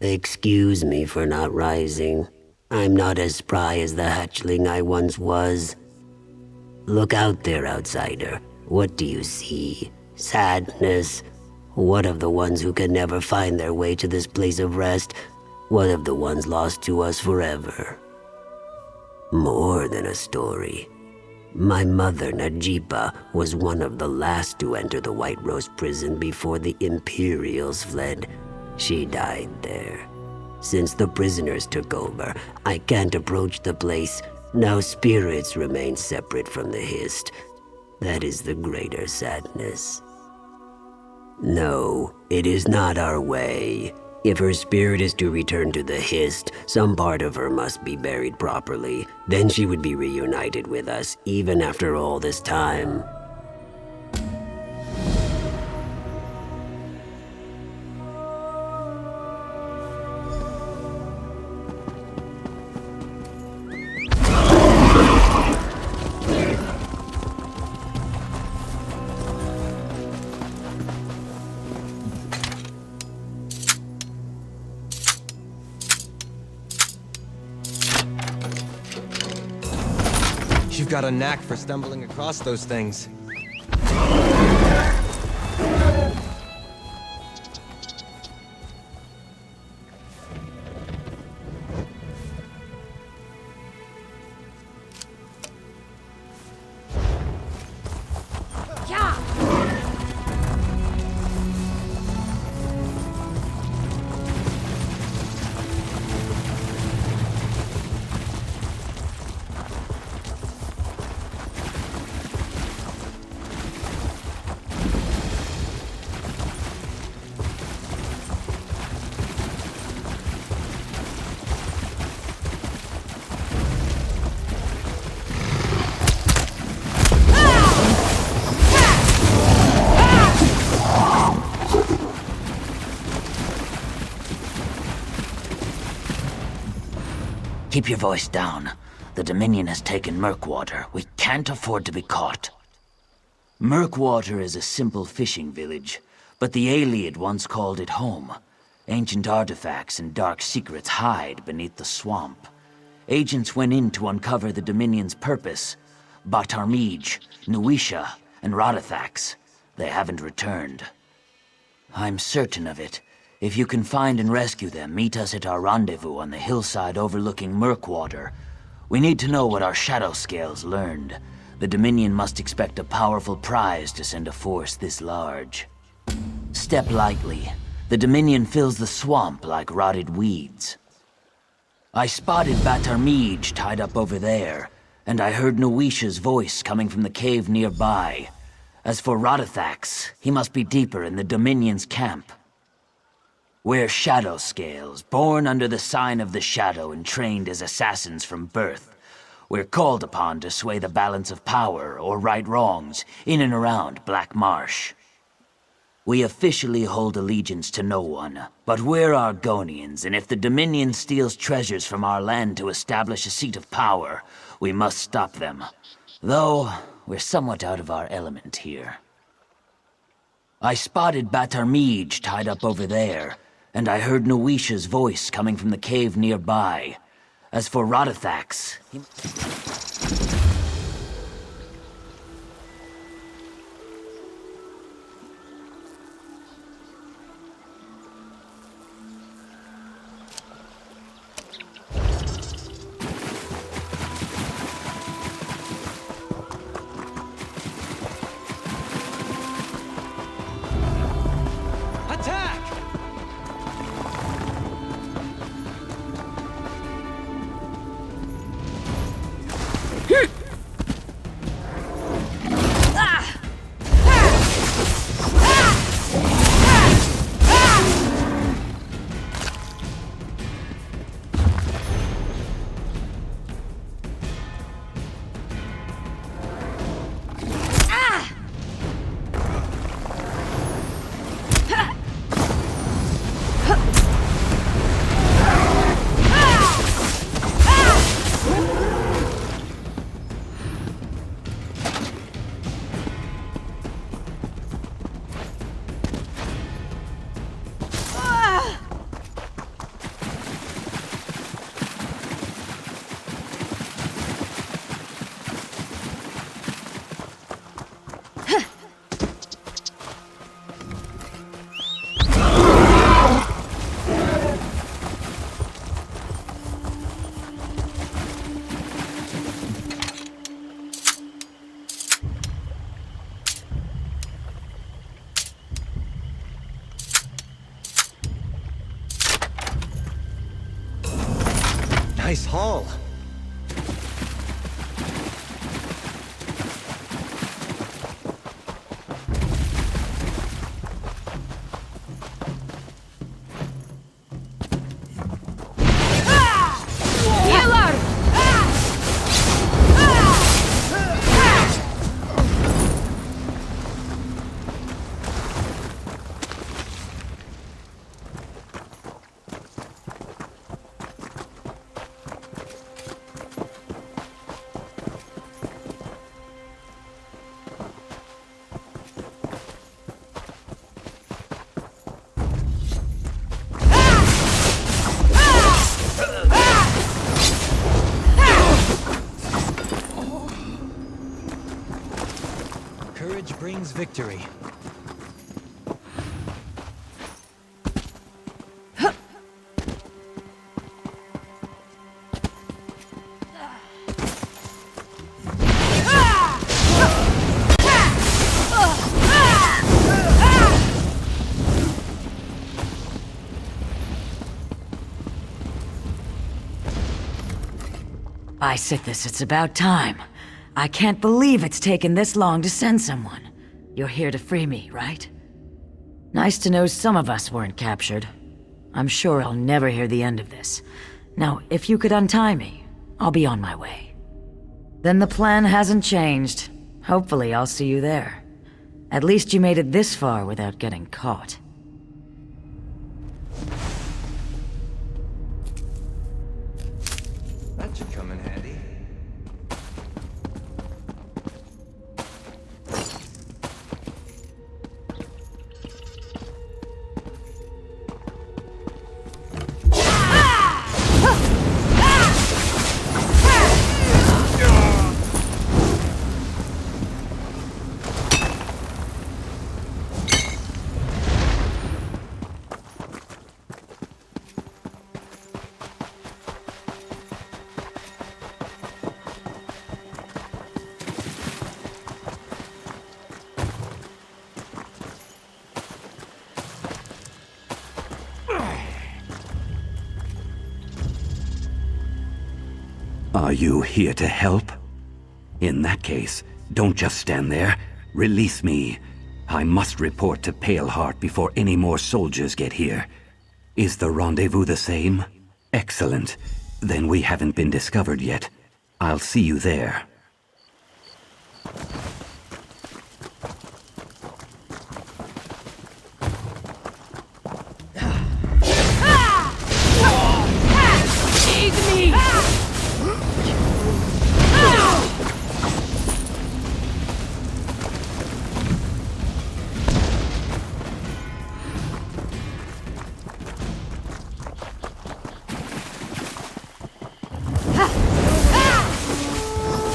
Excuse me for not rising. I'm not as spry as the hatchling I once was. Look out there, outsider. What do you see? Sadness? What of the ones who can never find their way to this place of rest? What of the ones lost to us forever? More than a story. My mother, Najipa, was one of the last to enter the White Rose prison before the Imperials fled. She died there. Since the prisoners took over, I can't approach the place. Now spirits remain separate from the Hist. That is the greater sadness. No, it is not our way. If her spirit is to return to the Hist, some part of her must be buried properly. Then she would be reunited with us, even after all this time. You've got a knack for stumbling across those things. Keep your voice down. The Dominion has taken Murkwater. We can't afford to be caught. Murkwater is a simple fishing village, but the Ayleid once called it home. Ancient artifacts and dark secrets hide beneath the swamp. Agents went in to uncover the Dominion's purpose. Batarmij, Nuisha, and Radathax. They haven't returned. I'm certain of it. If you can find and rescue them, meet us at our rendezvous on the hillside overlooking Murkwater. We need to know what our Shadow Scales learned. The Dominion must expect a powerful prize to send a force this large. Step lightly. The Dominion fills the swamp like rotted weeds. I spotted Batarmij tied up over there, and I heard Nuisha's voice coming from the cave nearby. As for Radathax, he must be deeper in the Dominion's camp. We're Shadow Scales, born under the sign of the Shadow and trained as assassins from birth. We're called upon to sway the balance of power or right wrongs in and around Black Marsh. We officially hold allegiance to no one, but we're Argonians, and if the Dominion steals treasures from our land to establish a seat of power, we must stop them. Though, we're somewhat out of our element here. I spotted Batarmij tied up over there, and I heard Nuisha's voice coming from the cave nearby. As for Radathax, Attack! Nice haul. Courage brings victory. By Sithis, it's about time. I can't believe it's taken this long to send someone. You're here to free me, right? Nice to know some of us weren't captured. I'm sure I'll never hear the end of this. Now, if you could untie me, I'll be on my way. Then the plan hasn't changed. Hopefully I'll see you there. At least you made it this far without getting caught. That should come in handy. Are you here to help? In that case, don't just stand there. Release me. I must report to Paleheart before any more soldiers get here. Is the rendezvous the same? Excellent. Then we haven't been discovered yet. I'll see you there.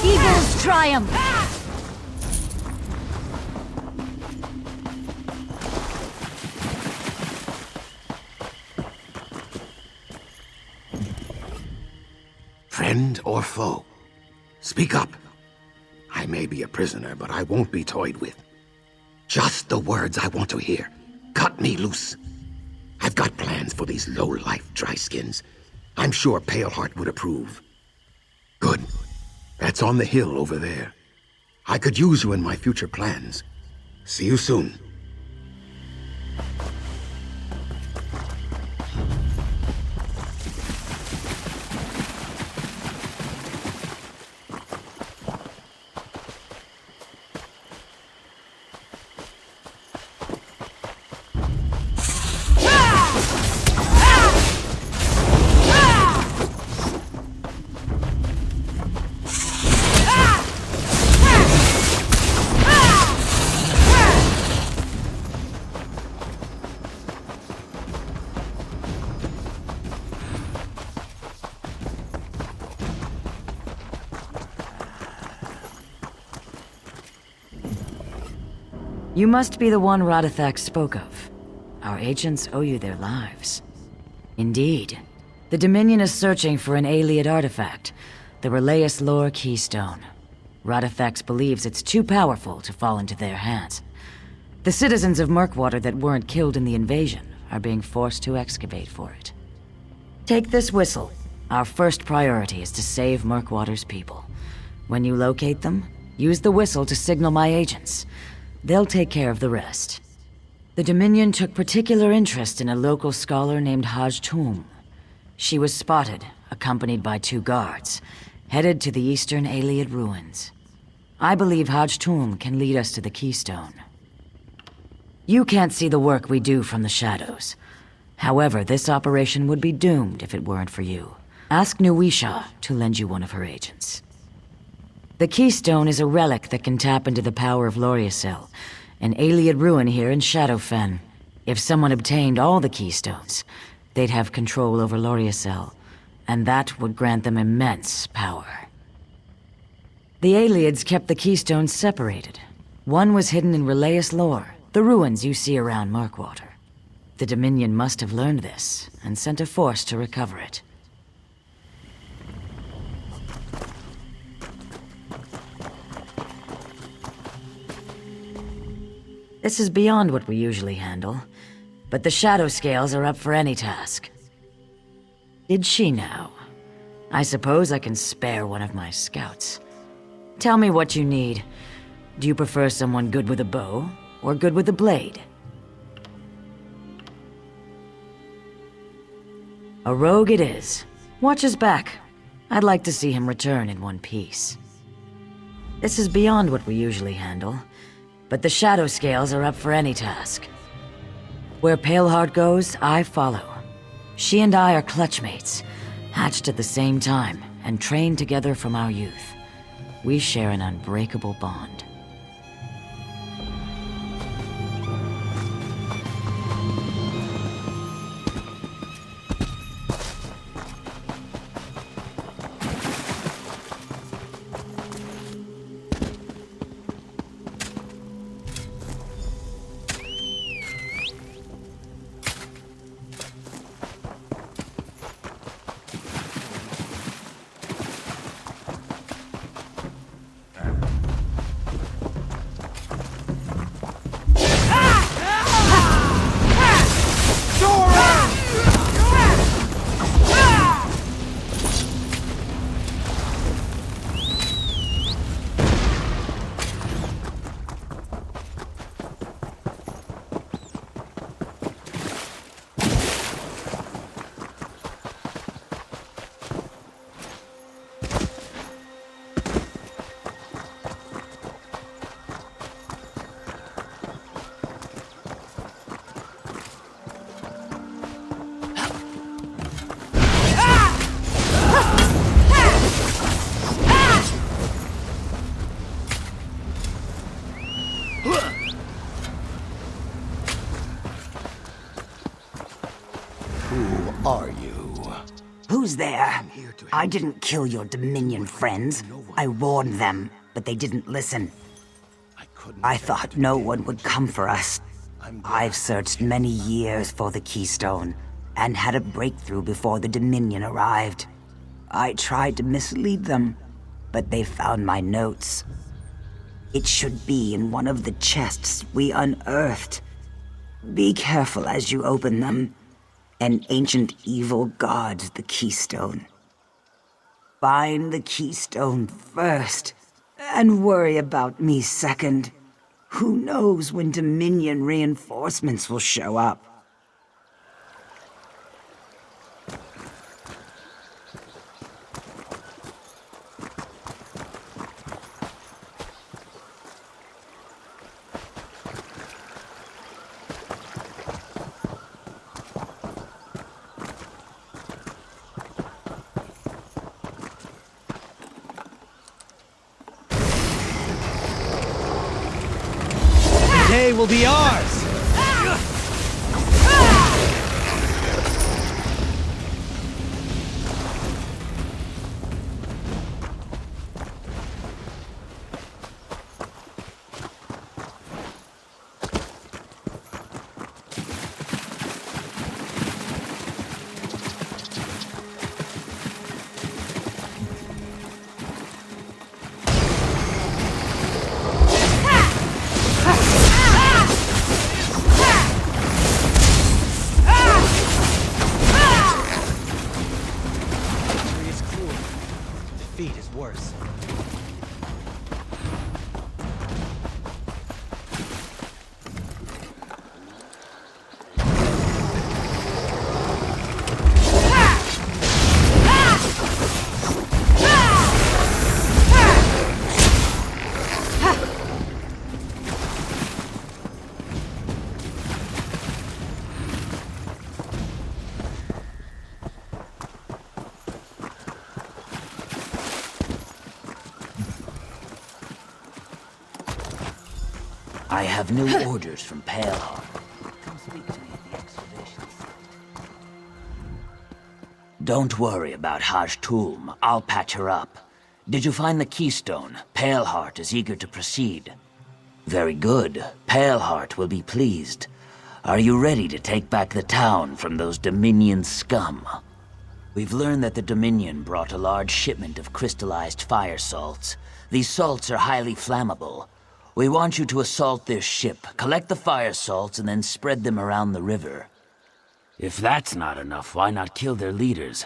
Eagles triumph! Friend or foe? Speak up. I may be a prisoner, but I won't be toyed with. Just the words I want to hear. Cut me loose. I've got plans for these low-life dry-skins. I'm sure Paleheart would approve. Good. That's on the hill over there. I could use you in my future plans. See you soon. You must be the one Radithak spoke of. Our agents owe you their lives. Indeed. The Dominion is searching for an Ayleid artifact, the Relayus Lore Keystone. Radithax believes it's too powerful to fall into their hands. The citizens of Murkwater that weren't killed in the invasion are being forced to excavate for it. Take this whistle. Our first priority is to save Murkwater's people. When you locate them, use the whistle to signal my agents. They'll take care of the rest. The Dominion took particular interest in a local scholar named Haj Tum. She was spotted, accompanied by 2 guards, headed to the eastern Ayleid ruins. I believe Haj Tum can lead us to the Keystone. You can't see the work we do from the shadows. However, this operation would be doomed if it weren't for you. Ask Nuisha to lend you one of her agents. The Keystone is a relic that can tap into the power of Loriacel, an Ayleid ruin here in Shadowfen. If someone obtained all the Keystones, they'd have control over Loriacel, and that would grant them immense power. The Ayleids kept the Keystones separated. One was hidden in Relaeus lore, the ruins you see around Murkwater. The Dominion must have learned this, and sent a force to recover it. This is beyond what we usually handle, but the Shadow Scales are up for any task. Did she now? I suppose I can spare one of my scouts. Tell me what you need. Do you prefer someone good with a bow, or good with a blade? A rogue it is. Watch his back. I'd like to see him return in one piece. This is beyond what we usually handle, but the Shadow Scales are up for any task. Where Paleheart goes, I follow. She and I are clutchmates, hatched at the same time, and trained together from our youth. We share an unbreakable bond. Who's there? I didn't kill your Dominion friends. I warned them, but they didn't listen. I thought no one would come for us. I've searched many years for the Keystone, and had a breakthrough before the Dominion arrived. I tried to mislead them, but they found my notes. It should be in one of the chests we unearthed. Be careful as you open them. An ancient evil guards the Keystone. Find the Keystone first, and worry about me second. Who knows when Dominion reinforcements will show up? Day will be ours! yours. I have new orders from Paleheart. Come speak to me at the excavation site. Don't worry about Haj Tulm. I'll patch her up. Did you find the keystone? Paleheart is eager to proceed. Very good. Paleheart will be pleased. Are you ready to take back the town from those Dominion scum? We've learned that the Dominion brought a large shipment of crystallized fire salts. These salts are highly flammable. We want you to assault their ship, collect the fire salts, and then spread them around the river. If that's not enough, why not kill their leaders?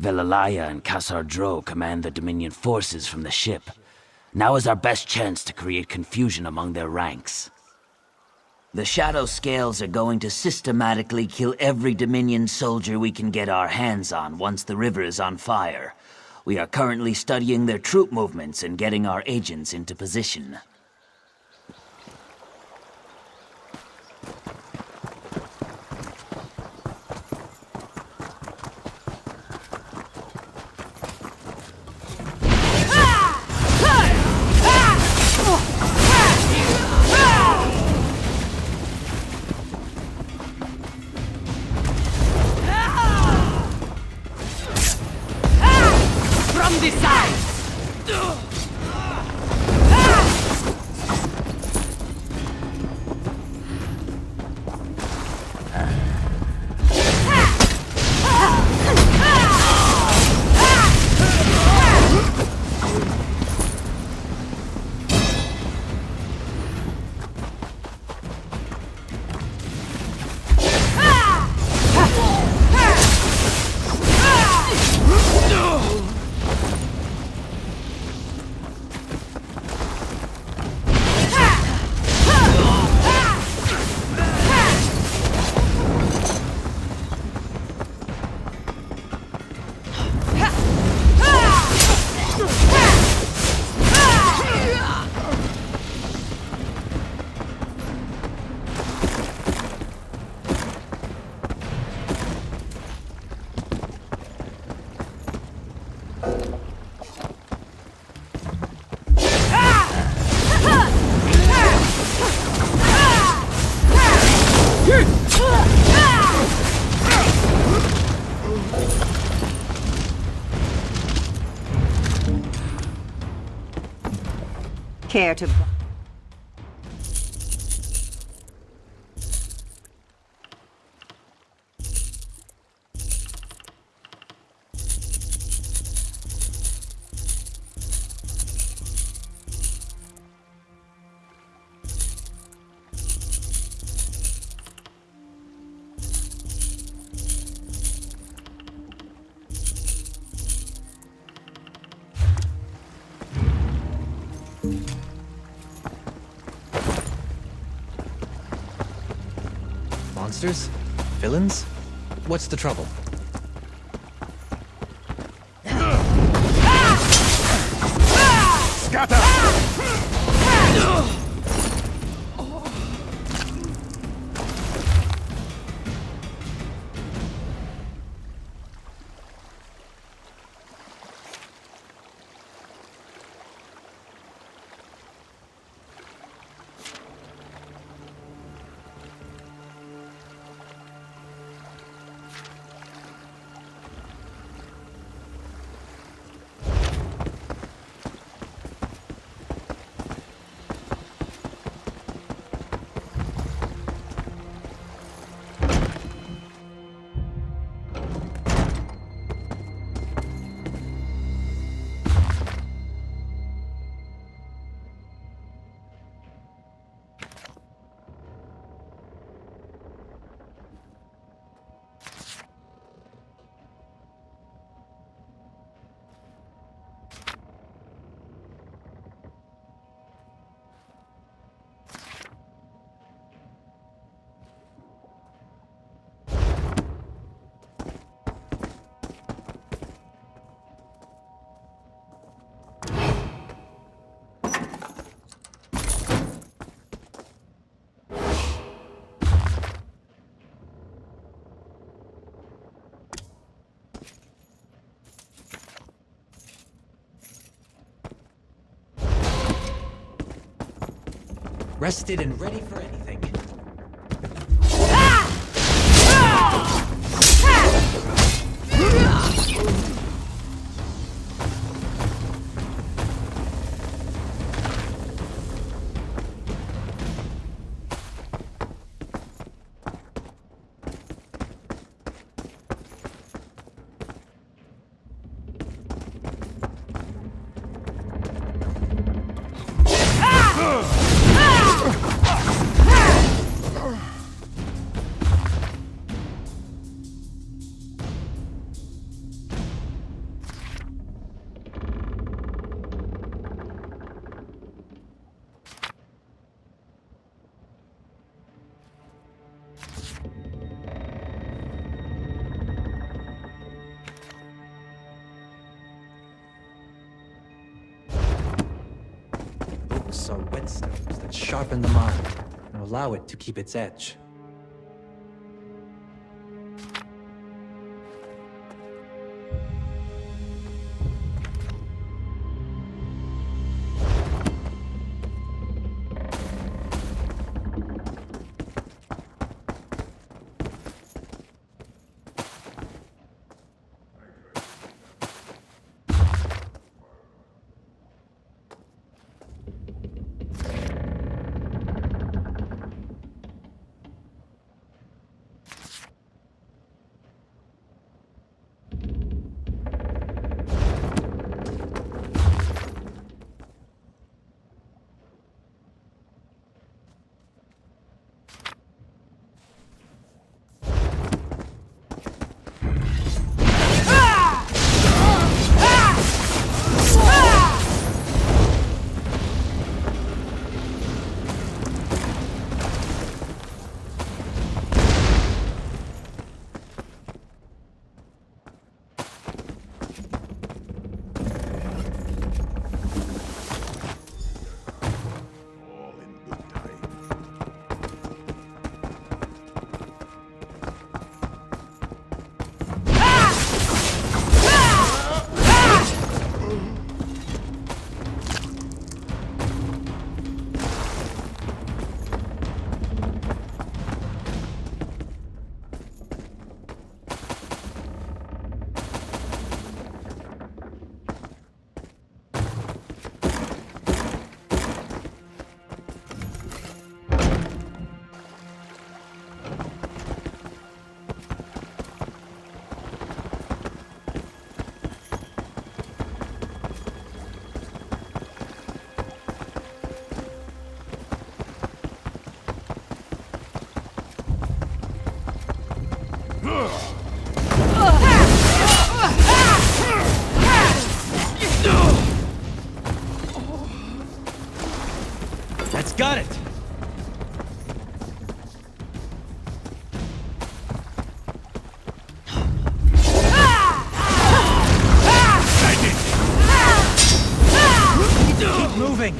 Velalaya and Kassar Dro command the Dominion forces from the ship. Now is our best chance to create confusion among their ranks. The Shadow Scales are going to systematically kill every Dominion soldier we can get our hands on once the river is on fire. We are currently studying their troop movements and getting our agents into position. From the side! Care to... Monsters? Villains? What's the trouble? Scatter! rested and ready for anything. Books are whetstones that sharpen the mind and allow it to keep its edge. That's got it! Keep moving!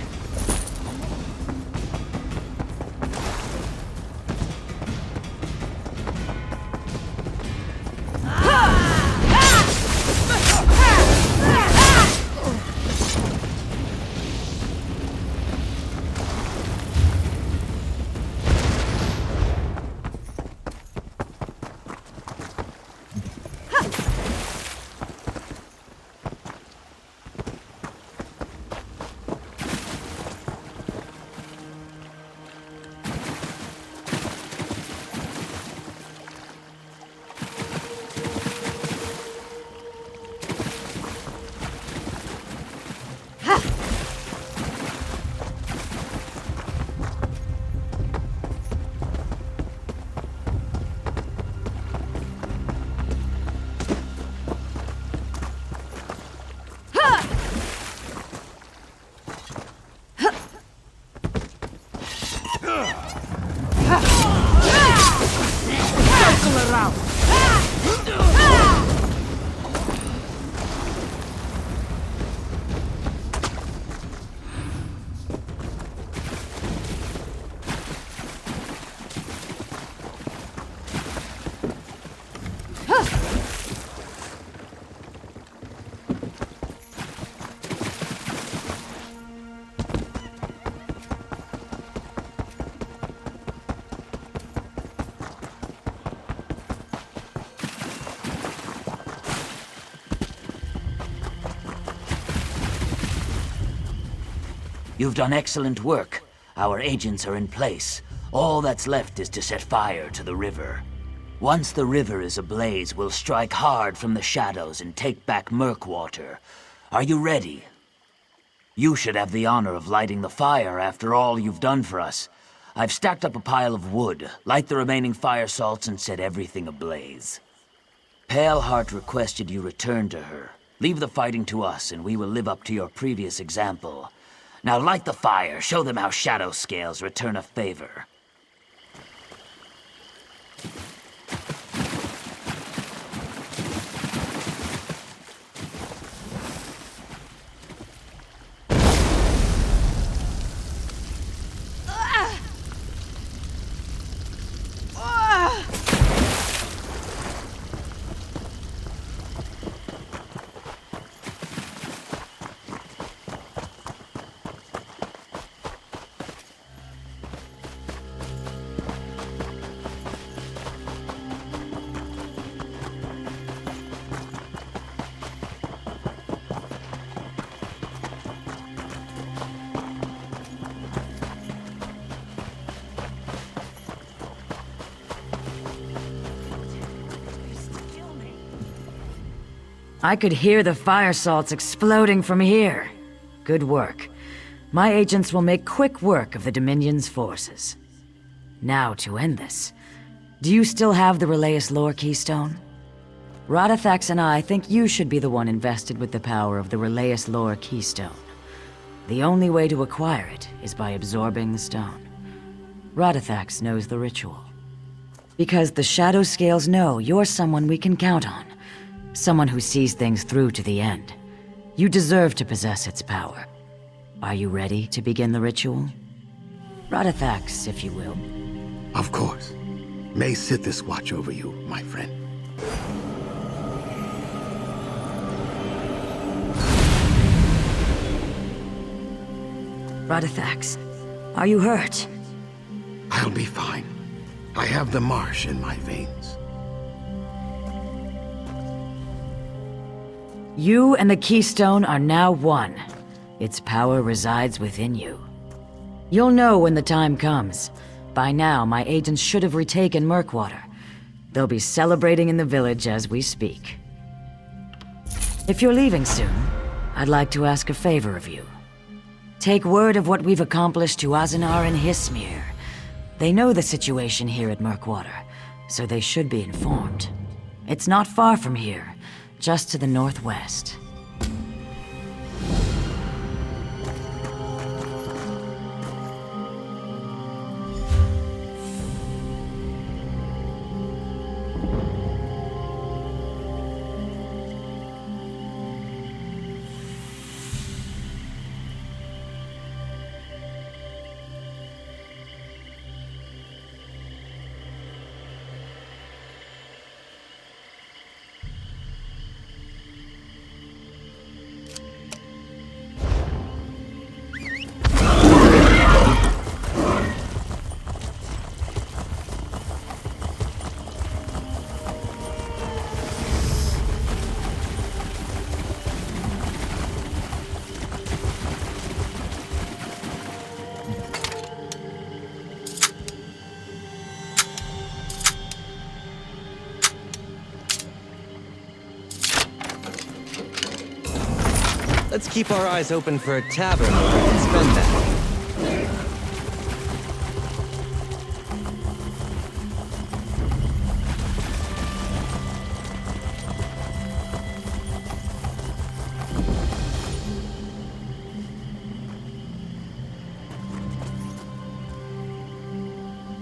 You've done excellent work. Our agents are in place. All that's left is to set fire to the river. Once the river is ablaze, we'll strike hard from the shadows and take back Murkwater. Are you ready? You should have the honor of lighting the fire after all you've done for us. I've stacked up a pile of wood, light the remaining fire salts, and set everything ablaze. Paleheart requested you return to her. Leave the fighting to us, and we will live up to your previous example. Now light the fire, show them how shadow scales return a favor. I could hear the fire salts exploding from here. Good work. My agents will make quick work of the Dominion's forces. Now, to end this, do you still have the Relayus Lore Keystone? Radithax and I think you should be the one invested with the power of the Relayus Lore Keystone. The only way to acquire it is by absorbing the stone. Radithax knows the ritual. Because the Shadow Scales know you're someone we can count on. Someone who sees things through to the end. You deserve to possess its power. Are you ready to begin the ritual? Radithax, if you will. Of course. May Sithis watch over you, my friend. Radithax, are you hurt? I'll be fine. I have the marsh in my veins. You and the Keystone are now one. Its power resides within you. You'll know when the time comes. By now, my agents should have retaken Murkwater. They'll be celebrating in the village as we speak. If you're leaving soon, I'd like to ask a favor of you. Take word of what we've accomplished to Azenar and Hismir. They know the situation here at Murkwater, so they should be informed. It's not far from here, just to the northwest. Let's keep our eyes open for a tavern where we can spend that.